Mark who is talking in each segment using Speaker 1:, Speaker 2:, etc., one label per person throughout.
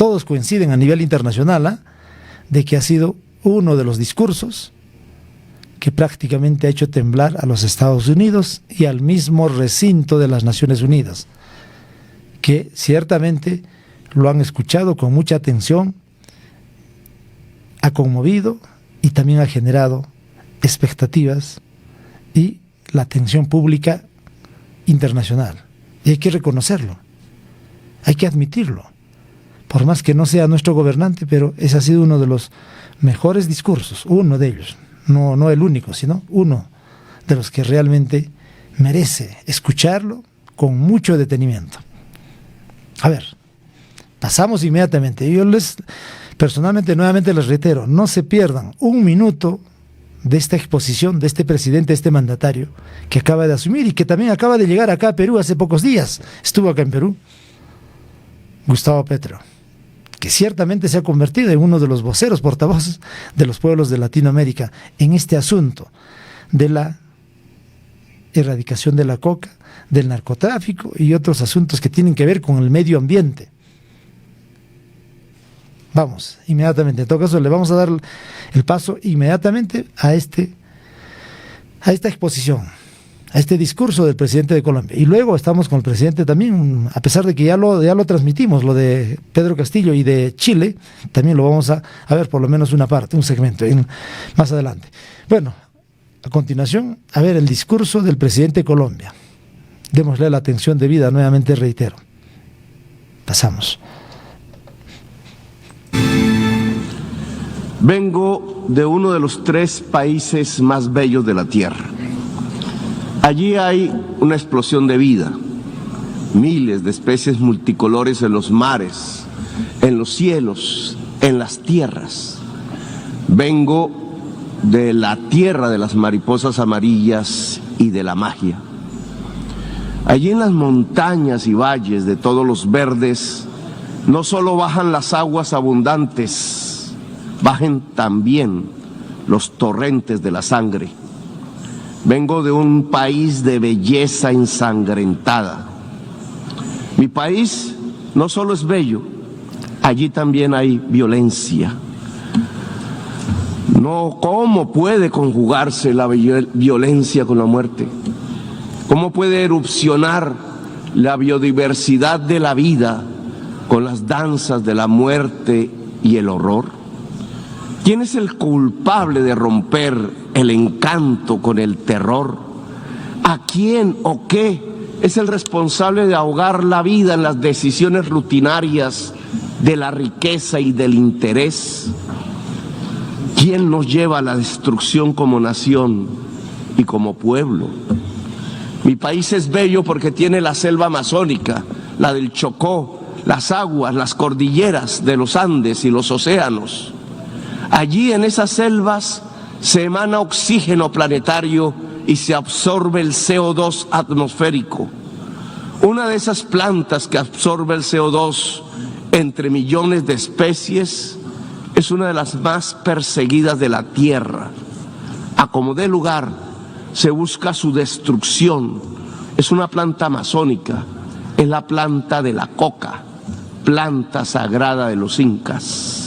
Speaker 1: todos coinciden a nivel internacional, de que ha sido uno de los discursos que prácticamente ha hecho temblar a los Estados Unidos y al mismo recinto de las Naciones Unidas, que ciertamente lo han escuchado con mucha atención, ha conmovido y también ha generado expectativas y la atención pública internacional. Y hay que reconocerlo, hay que admitirlo, por más que no sea nuestro gobernante, pero ese ha sido uno de los mejores discursos, uno de ellos, no el único, sino uno de los que realmente merece escucharlo con mucho detenimiento. A ver, pasamos inmediatamente. Yo personalmente nuevamente les reitero, no se pierdan un minuto de esta exposición de este presidente, este mandatario que acaba de asumir y que también acaba de llegar acá a Perú hace pocos días. Estuvo acá en Perú, Gustavo Petro, que ciertamente se ha convertido en uno de los voceros, portavoces de los pueblos de Latinoamérica en este asunto de la erradicación de la coca, del narcotráfico y otros asuntos que tienen que ver con el medio ambiente. Vamos, inmediatamente, en todo caso le vamos a dar el paso inmediatamente a esta exposición, a este discurso del presidente de Colombia. Y luego estamos con el presidente también, a pesar de que ya lo transmitimos, lo de Pedro Castillo y de Chile, también lo vamos a ver por lo menos una parte, un segmento, más adelante. Bueno, a continuación, a ver el discurso del presidente de Colombia. Démosle la atención debida, nuevamente reitero. Pasamos.
Speaker 2: Vengo de uno de los 3 países más bellos de la Tierra. Allí hay una explosión de vida, miles de especies multicolores en los mares, en los cielos, en las tierras. Vengo de la tierra de las mariposas amarillas y de la magia. Allí en las montañas y valles de todos los verdes, no solo bajan las aguas abundantes, bajen también los torrentes de la sangre. Vengo de un país de belleza ensangrentada. Mi país no solo es bello, allí también hay violencia. No, ¿cómo puede conjugarse la violencia con la muerte? ¿Cómo puede erupcionar la biodiversidad de la vida con las danzas de la muerte y el horror? ¿Quién es el culpable de romper el encanto con el terror? ¿A quién o qué es el responsable de ahogar la vida en las decisiones rutinarias de la riqueza y del interés? ¿Quién nos lleva a la destrucción como nación y como pueblo? Mi país es bello porque tiene la selva amazónica, la del Chocó, las aguas, las cordilleras de los Andes y los océanos. Allí en esas selvas se emana oxígeno planetario y se absorbe el CO2 atmosférico. Una de esas plantas que absorbe el CO2 entre millones de especies es una de las más perseguidas de la Tierra. A como dé lugar, se busca su destrucción. Es una planta amazónica, es la planta de la coca, planta sagrada de los incas.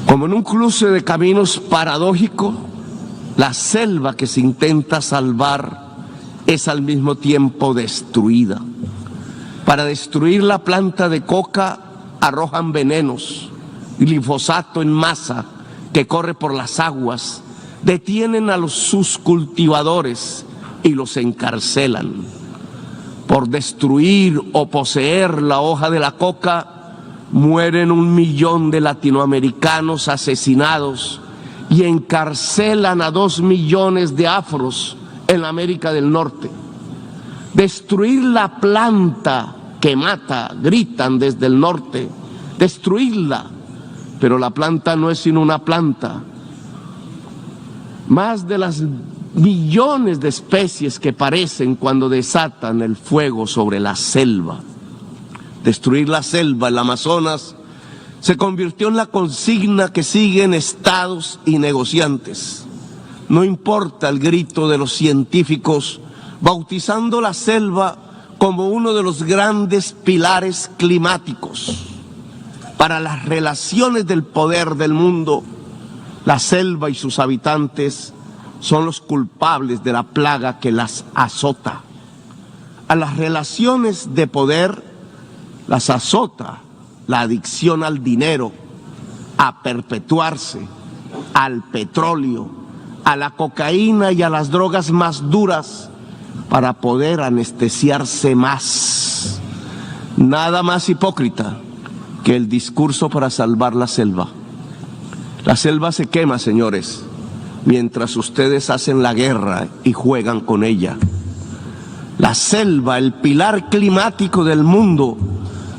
Speaker 2: Como en un cruce de caminos paradójico, la selva que se intenta salvar es al mismo tiempo destruida. Para destruir la planta de coca arrojan venenos, glifosato en masa que corre por las aguas, detienen a sus cultivadores y los encarcelan. Por destruir o poseer la hoja de la coca, mueren 1 millón de latinoamericanos asesinados y encarcelan a 2 millones de afros en la América del Norte. Destruir la planta que mata, gritan desde el norte, destruirla, pero la planta no es sino una planta. Más de las millones de especies que parecen cuando desatan el fuego sobre la selva. Destruir la selva, el Amazonas, se convirtió en la consigna que siguen estados y negociantes. No importa el grito de los científicos bautizando la selva como uno de los grandes pilares climáticos para las relaciones del poder del mundo. La selva y sus habitantes son los culpables de la plaga que las azota. A las relaciones de poder las azota la adicción al dinero, a perpetuarse, al petróleo, a la cocaína y a las drogas más duras para poder anestesiarse más. Nada más hipócrita que el discurso para salvar la selva. La selva se quema, señores, mientras ustedes hacen la guerra y juegan con ella. La selva, el pilar climático del mundo,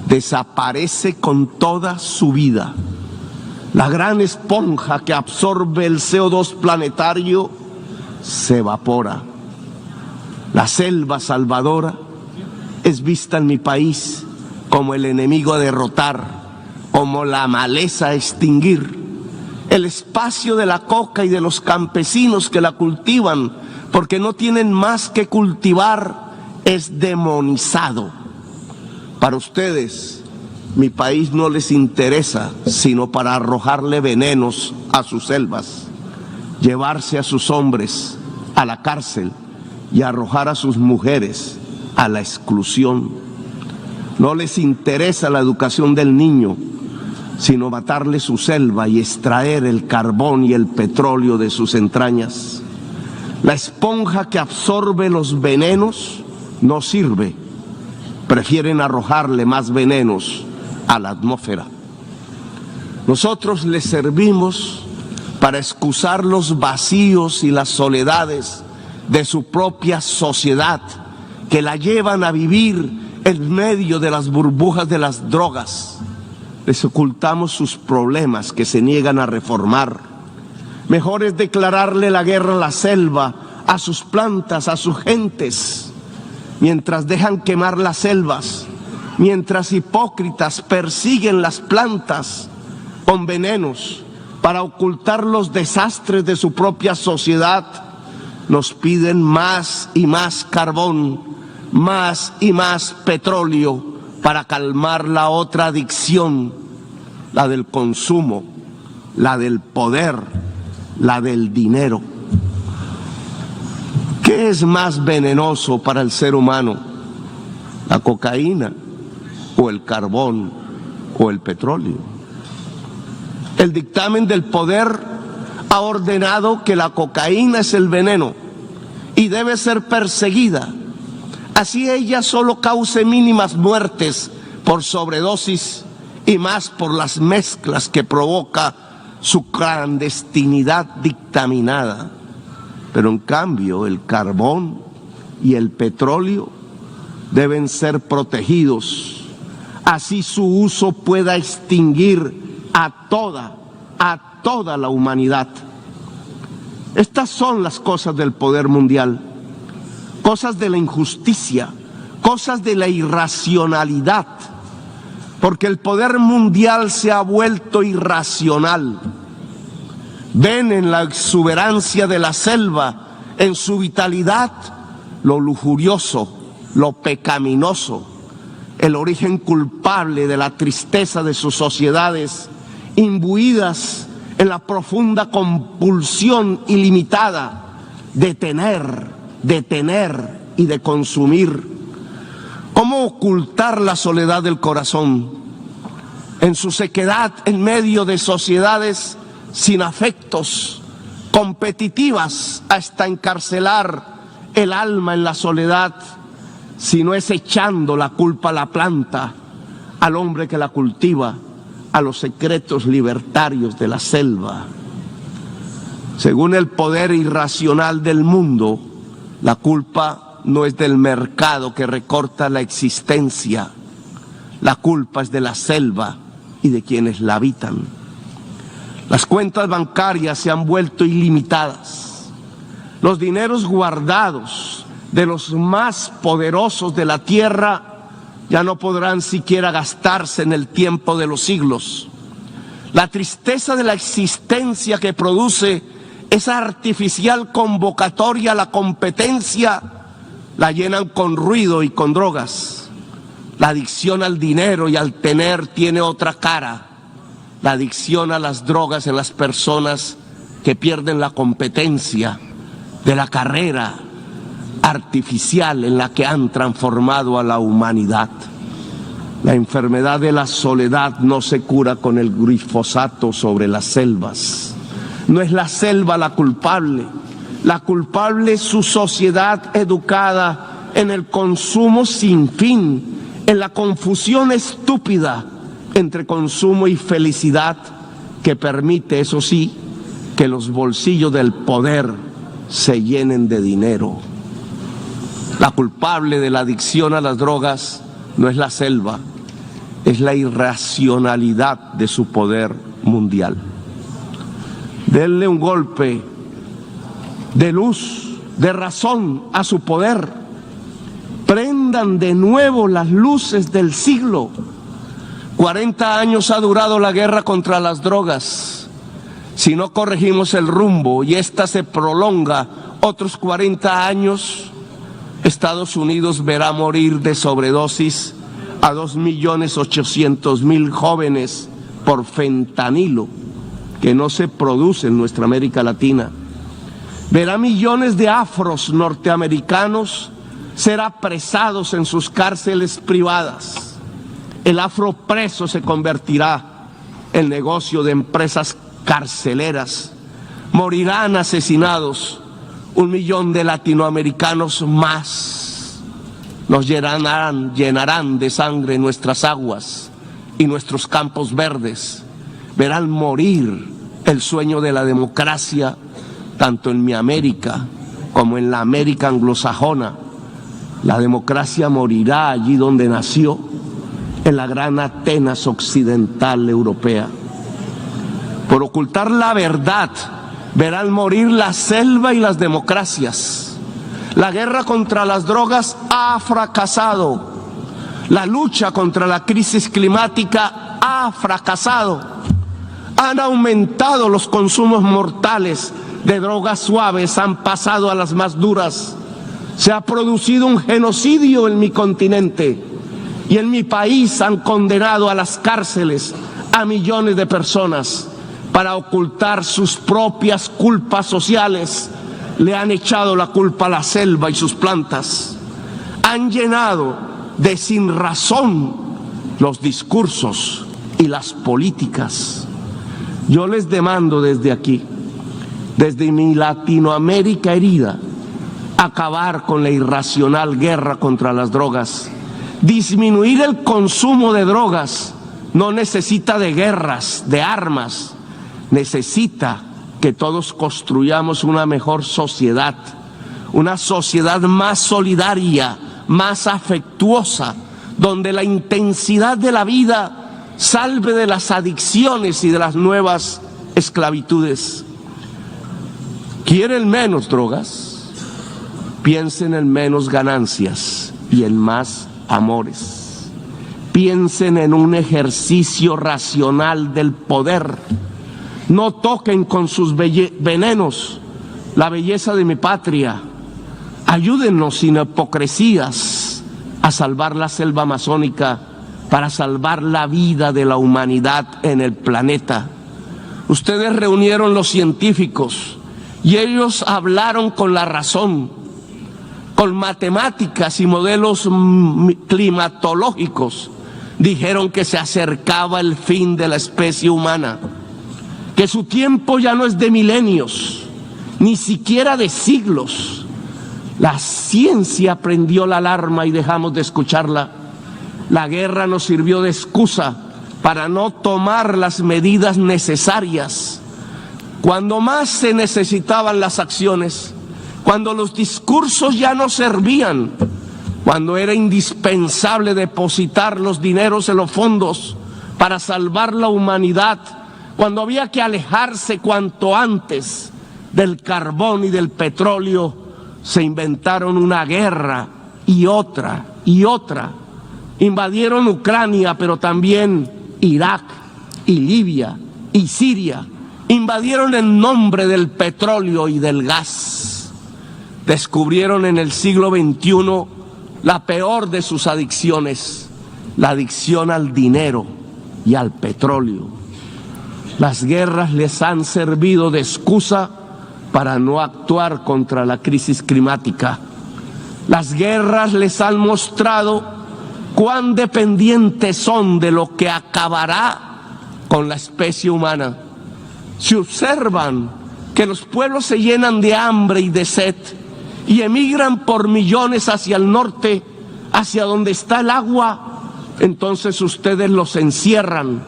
Speaker 2: desaparece con toda su vida. La gran esponja que absorbe el CO2 planetario se evapora. La selva salvadora es vista en mi país como el enemigo a derrotar, como la maleza a extinguir. El espacio de la coca y de los campesinos que la cultivan, porque no tienen más que cultivar, es demonizado. Para ustedes, mi país no les interesa sino para arrojarle venenos a sus selvas, llevarse a sus hombres a la cárcel y arrojar a sus mujeres a la exclusión. No les interesa la educación del niño, sino matarle su selva y extraer el carbón y el petróleo de sus entrañas. La esponja que absorbe los venenos no sirve. Prefieren arrojarle más venenos a la atmósfera. Nosotros les servimos para excusar los vacíos y las soledades de su propia sociedad, que la llevan a vivir en medio de las burbujas de las drogas. Les ocultamos sus problemas que se niegan a reformar. Mejor es declararle la guerra a la selva, a sus plantas, a sus gentes, mientras dejan quemar las selvas, mientras hipócritas persiguen las plantas con venenos para ocultar los desastres de su propia sociedad. Nos piden más y más carbón, más y más petróleo para calmar la otra adicción, la del consumo, la del poder, la del dinero. ¿Qué es más venenoso para el ser humano? ¿La cocaína o el carbón o el petróleo? El dictamen del poder ha ordenado que la cocaína es el veneno y debe ser perseguida, así ella solo cause mínimas muertes por sobredosis y más por las mezclas que provoca su clandestinidad dictaminada. Pero en cambio el carbón y el petróleo deben ser protegidos, así su uso pueda extinguir a toda la humanidad. Estas son las cosas del poder mundial, cosas de la injusticia, cosas de la irracionalidad, porque el poder mundial se ha vuelto irracional. Ven en la exuberancia de la selva, en su vitalidad, lo lujurioso, lo pecaminoso, el origen culpable de la tristeza de sus sociedades, imbuidas en la profunda compulsión ilimitada de tener y de consumir. ¿Cómo ocultar la soledad del corazón en su sequedad en medio de sociedades sin afectos, competitivas hasta encarcelar el alma en la soledad, si no es echando la culpa a la planta, al hombre que la cultiva, a los secretos libertarios de la selva? Según el poder irracional del mundo, la culpa no es del mercado que recorta la existencia, la culpa es de la selva y de quienes la habitan. Las cuentas bancarias se han vuelto ilimitadas. Los dineros guardados de los más poderosos de la tierra ya no podrán siquiera gastarse en el tiempo de los siglos. La tristeza de la existencia que produce esa artificial convocatoria a la competencia la llenan con ruido y con drogas. La adicción al dinero y al tener tiene otra cara. La adicción a las drogas en las personas que pierden la competencia de la carrera artificial en la que han transformado a la humanidad. La enfermedad de la soledad no se cura con el glifosato sobre las selvas. No es la selva la culpable. La culpable es su sociedad educada en el consumo sin fin, en la confusión estúpida entre consumo y felicidad que permite, eso sí, que los bolsillos del poder se llenen de dinero. La culpable de la adicción a las drogas no es la selva, es la irracionalidad de su poder mundial. Denle un golpe de luz, de razón a su poder. Prendan de nuevo las luces del siglo. 40 años ha durado la guerra contra las drogas. Si no corregimos el rumbo y esta se prolonga otros 40 años, Estados Unidos verá morir de sobredosis a 2.800.000 jóvenes por fentanilo, que no se produce en nuestra América Latina. Verá millones de afros norteamericanos ser apresados en sus cárceles privadas. El afro preso se convertirá en negocio de empresas carceleras. Morirán asesinados 1 millón de latinoamericanos más. Nos llenarán de sangre nuestras aguas y nuestros campos verdes. Verán morir el sueño de la democracia, tanto en mi América como en la América anglosajona. La democracia morirá allí donde nació, en la gran Atenas occidental europea. Por ocultar la verdad, verán morir la selva y las democracias. La guerra contra las drogas ha fracasado. La lucha contra la crisis climática ha fracasado. Han aumentado los consumos mortales de drogas suaves, han pasado a las más duras. Se ha producido un genocidio en mi continente y en mi país han condenado a las cárceles a millones de personas para ocultar sus propias culpas sociales. Le han echado la culpa a la selva y sus plantas. Han llenado de sinrazón los discursos y las políticas. Yo les demando desde aquí, desde mi Latinoamérica herida, acabar con la irracional guerra contra las drogas. Disminuir el consumo de drogas no necesita de guerras, de armas. Necesita que todos construyamos una mejor sociedad, una sociedad más solidaria, más afectuosa, donde la intensidad de la vida salve de las adicciones y de las nuevas esclavitudes. ¿Quieren menos drogas? Piensen en menos ganancias y en más amores. Piensen en un ejercicio racional del poder. No toquen con sus venenos la belleza de mi patria. Ayúdennos sin hipocresías a salvar la selva amazónica para salvar la vida de la humanidad en el planeta. Ustedes reunieron los científicos y ellos hablaron con la razón, con matemáticas y modelos climatológicos. Dijeron que se acercaba el fin de la especie humana, que su tiempo ya no es de milenios, ni siquiera de siglos. La ciencia prendió la alarma y dejamos de escucharla. La guerra nos sirvió de excusa para no tomar las medidas necesarias. Cuando más se necesitaban las acciones, cuando los discursos ya no servían, cuando era indispensable depositar los dineros en los fondos para salvar la humanidad, cuando había que alejarse cuanto antes del carbón y del petróleo, se inventaron una guerra y otra y otra. Invadieron Ucrania, pero también Irak y Libia y Siria. Invadieron en nombre del petróleo y del gas. descubrieron en el siglo XXI la peor de sus adicciones, la adicción al dinero y al petróleo. Las guerras les han servido de excusa para no actuar contra la crisis climática. Las guerras les han mostrado cuán dependientes son de lo que acabará con la especie humana. Si observan que los pueblos se llenan de hambre y de sed y emigran por millones hacia el norte, hacia donde está el agua, entonces ustedes los encierran,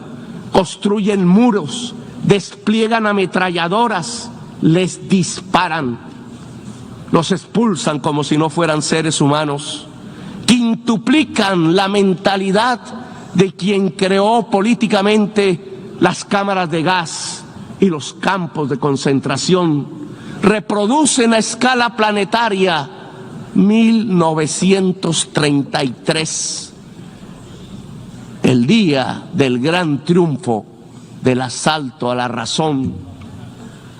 Speaker 2: construyen muros, despliegan ametralladoras, les disparan, los expulsan como si no fueran seres humanos, quintuplican la mentalidad de quien creó políticamente las cámaras de gas y los campos de concentración, reproducen a escala planetaria 1933, el día del gran triunfo del asalto a la razón.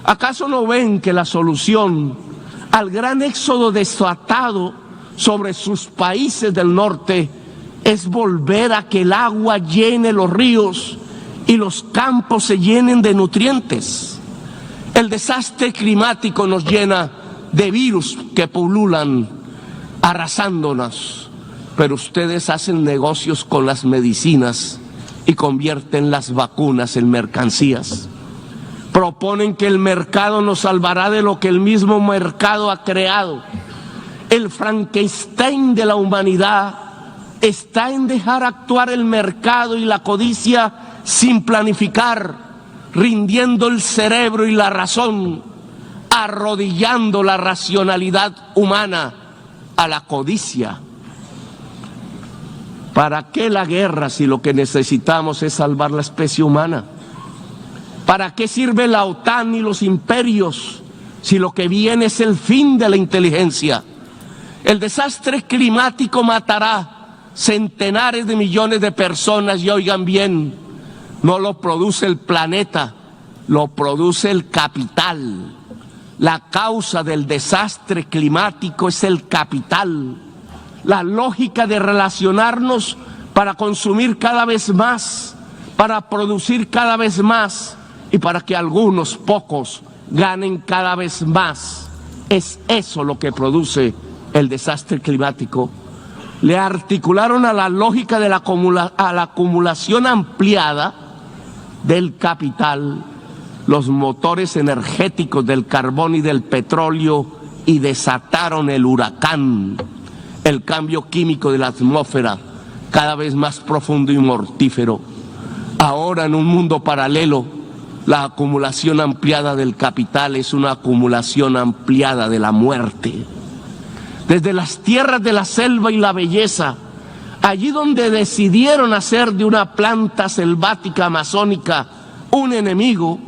Speaker 2: ¿Acaso no ven que la solución al gran éxodo desatado sobre sus países del norte es volver a que el agua llene los ríos y los campos se llenen de nutrientes? El desastre climático nos llena de virus que pululan, arrasándonos, pero ustedes hacen negocios con las medicinas y convierten las vacunas en mercancías. Proponen que el mercado nos salvará de lo que el mismo mercado ha creado. El Frankenstein de la humanidad está en dejar actuar el mercado y la codicia sin planificar, rindiendo el cerebro y la razón, arrodillando la racionalidad humana a la codicia. ¿Para qué la guerra si lo que necesitamos es salvar la especie humana? ¿Para qué sirve la OTAN y los imperios si lo que viene es el fin de la inteligencia? El desastre climático matará centenares de millones de personas y oigan bien, no lo produce el planeta, lo produce el capital. La causa del desastre climático es el capital. La lógica de relacionarnos para consumir cada vez más, para producir cada vez más y para que algunos pocos ganen cada vez más. Es eso lo que produce el desastre climático. Le articularon a la lógica de la acumulación ampliada del capital los motores energéticos del carbón y del petróleo y desataron el huracán, el cambio químico de la atmósfera, cada vez más profundo y mortífero. Ahora, en un mundo paralelo, la acumulación ampliada del capital es una acumulación ampliada de la muerte. Desde las tierras de la selva y la belleza, allí donde decidieron hacer de una planta selvática amazónica un enemigo,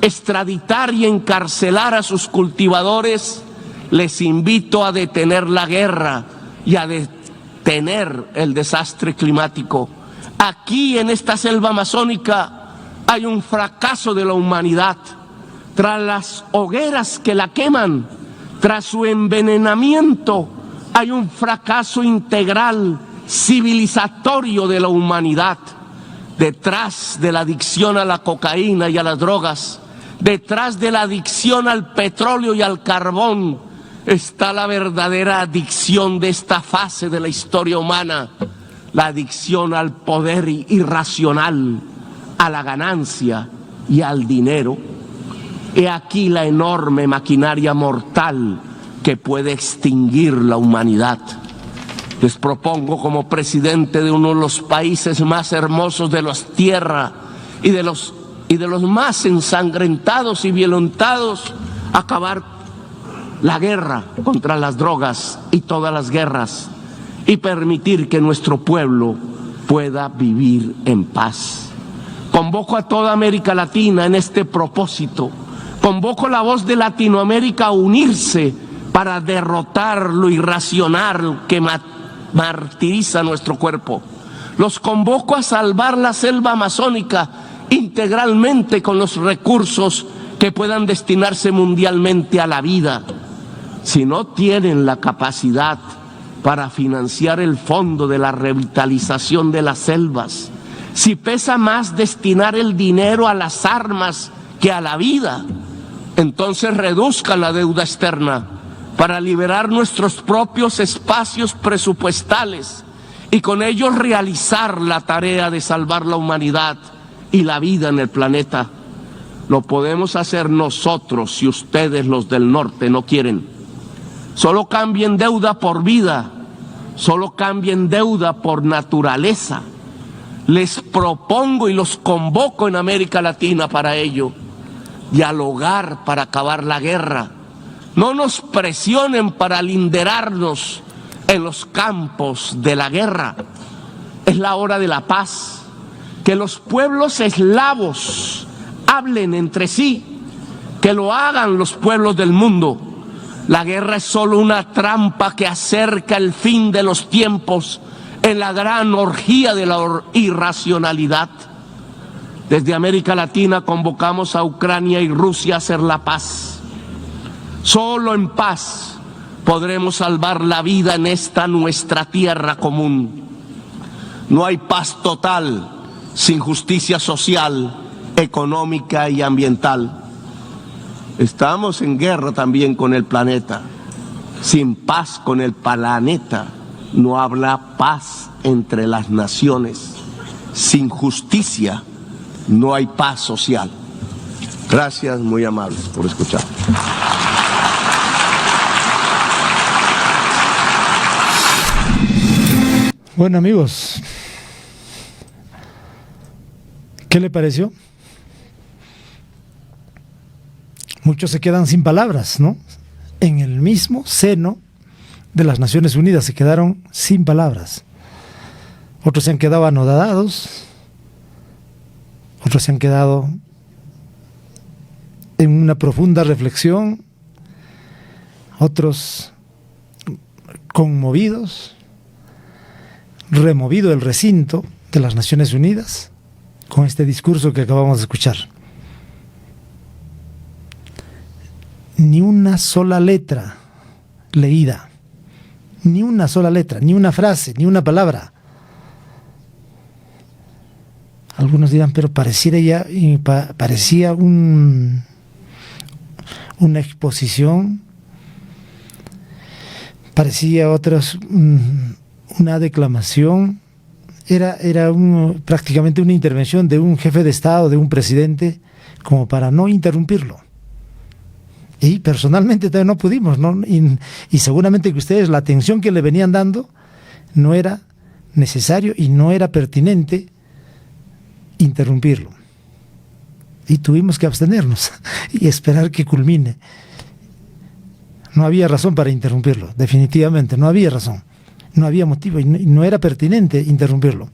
Speaker 2: extraditar y encarcelar a sus cultivadores, les invito a detener la guerra y a detener el desastre climático. Aquí en esta selva amazónica hay un fracaso de la humanidad. Tras las hogueras que la queman, tras su envenenamiento, hay un fracaso integral, civilizatorio de la humanidad. Detrás de la adicción a la cocaína y a las drogas, detrás de la adicción al petróleo y al carbón, está la verdadera adicción de esta fase de la historia humana, la adicción al poder irracional, a la ganancia y al dinero. He aquí la enorme maquinaria mortal que puede extinguir la humanidad. Les propongo como presidente de uno de los países más hermosos de la tierra y de los más ensangrentados y violentados, acabar la guerra contra las drogas y todas las guerras y permitir que nuestro pueblo pueda vivir en paz. Convoco a toda América Latina en este propósito. Convoco la voz de Latinoamérica a unirse para derrotar lo irracional que martiriza nuestro cuerpo. Los convoco a salvar la selva amazónica integralmente con los recursos que puedan destinarse mundialmente a la vida. si no tienen la capacidad para financiar el fondo de la revitalización de las selvas, si pesa más destinar el dinero a las armas que a la vida, entonces reduzcan la deuda externa para liberar nuestros propios espacios presupuestales y con ellos realizar la tarea de salvar la humanidad y la vida en el planeta. Lo podemos hacer nosotros si ustedes, los del norte, no quieren. Solo cambien deuda por vida, solo cambien deuda por naturaleza. Les propongo y los convoco en América Latina para ello. Dialogar para acabar la guerra. No nos presionen para linderarnos en los campos de la guerra. Es la hora de la paz. Que los pueblos eslavos hablen entre sí, que lo hagan los pueblos del mundo. La guerra es solo una trampa que acerca el fin de los tiempos en la gran orgía de la irracionalidad. Desde América Latina convocamos a Ucrania y Rusia a hacer la paz. Solo en paz podremos salvar la vida en esta nuestra tierra común. No hay paz total sin justicia social, económica y ambiental. Estamos en guerra también con el planeta. Sin paz con el planeta no habrá paz entre las naciones. Sin justicia no hay paz social. Gracias, muy amables, por escuchar.
Speaker 1: Bueno, amigos, ¿qué le pareció? Muchos se quedan sin palabras, ¿no? En el mismo seno de las Naciones Unidas se quedaron sin palabras. Otros se han quedado anodados, otros se han quedado en una profunda reflexión, otros conmovidos, removido el recinto de las Naciones Unidas con este discurso que acabamos de escuchar. Ni una sola letra leída, ni una sola letra, ni una frase, ni una palabra. Algunos dirán, pero parecía una exposición, parecía una declamación, era prácticamente una intervención de un jefe de Estado, de un presidente, como para no interrumpirlo. Y personalmente también no pudimos, ¿no? Y seguramente que ustedes, la atención que le venían dando no era necesario y no era pertinente interrumpirlo. Y tuvimos que abstenernos y esperar que culmine. No había razón para interrumpirlo, definitivamente, no había razón. No había motivo y no era pertinente interrumpirlo.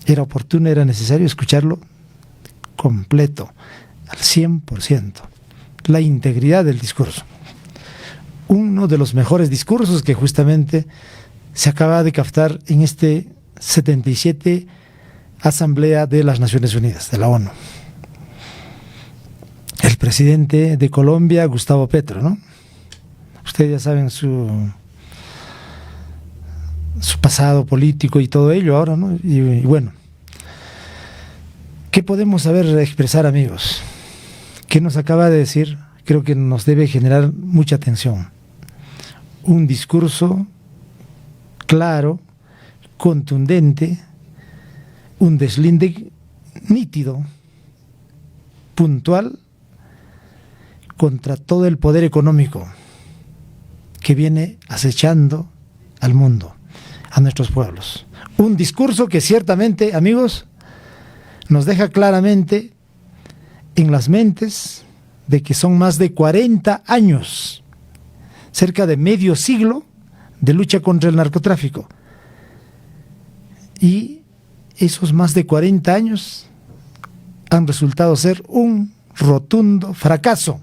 Speaker 1: Era oportuno, era necesario escucharlo completo, al 100%. La integridad del discurso. Uno de los mejores discursos que justamente se acaba de captar en este 77 Asamblea de las Naciones Unidas, de la ONU. El presidente de Colombia, Gustavo Petro, ¿no? Ustedes ya saben su político y todo ello ahora, ¿no? Y bueno, ¿qué podemos saber expresar, amigos? ¿Qué nos acaba de decir? Creo que nos debe generar mucha atención. Un discurso claro, contundente, un deslinde nítido, puntual, contra todo el poder económico que viene acechando al mundo, a nuestros pueblos. Un discurso que ciertamente, amigos, nos deja claramente en las mentes de que son más de 40 años, cerca de medio siglo de lucha contra el narcotráfico. Y esos más de 40 años han resultado ser un rotundo fracaso,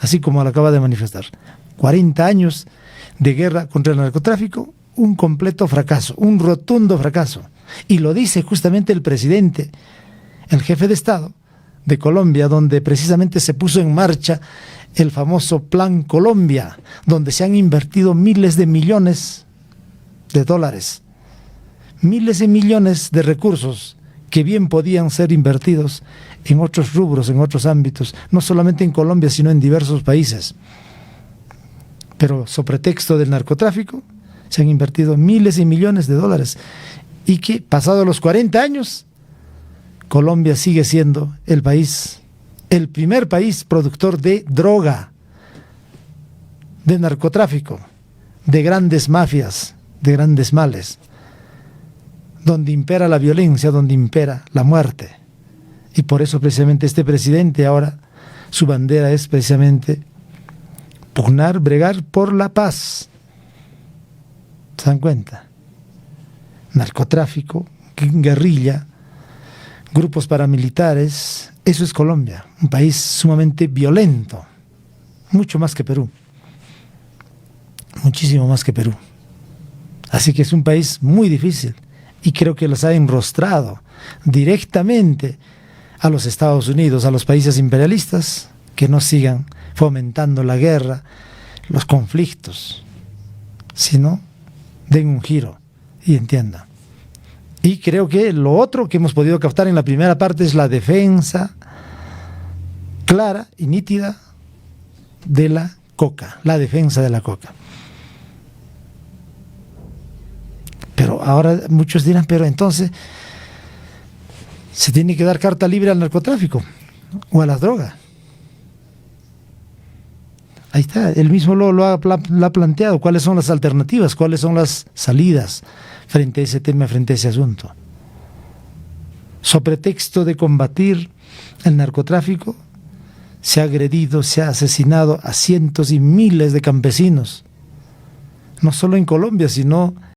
Speaker 1: así como lo acaba de manifestar. 40 años de guerra contra el narcotráfico, un completo fracaso, un rotundo fracaso. Y lo dice justamente el presidente, el jefe de Estado, de Colombia, donde precisamente se puso en marcha el famoso Plan Colombia, donde se han invertido miles de millones de dólares, miles de millones de recursos que bien podían ser invertidos en otros rubros, en otros ámbitos, no solamente en Colombia, sino en diversos países. Pero sobre pretexto del narcotráfico, se han invertido miles y millones de dólares, y que, pasados los 40 años, Colombia sigue siendo el primer país productor de droga, de narcotráfico, de grandes mafias, de grandes males, donde impera la violencia, donde impera la muerte. Y por eso precisamente este presidente ahora, su bandera es precisamente pugnar, bregar por la paz. ¿Se dan cuenta? Narcotráfico, guerrilla, grupos paramilitares, eso es Colombia, un país sumamente violento, mucho más que Perú, muchísimo más que Perú. Así que es un país muy difícil, y creo que los ha enrostrado directamente a los Estados Unidos, a los países imperialistas, que no sigan fomentando la guerra, los conflictos, sino den un giro y entiendan. Y creo que lo otro que hemos podido captar en la primera parte es la defensa clara y nítida de la coca, la defensa de la coca. Pero ahora muchos dirán, pero entonces se tiene que dar carta libre al narcotráfico o a las drogas. Ahí está, él mismo lo ha planteado, cuáles son las alternativas, cuáles son las salidas frente a ese tema, frente a ese asunto. Sobre pretexto de combatir el narcotráfico, se ha agredido, se ha asesinado a cientos y miles de campesinos, no solo en Colombia, sino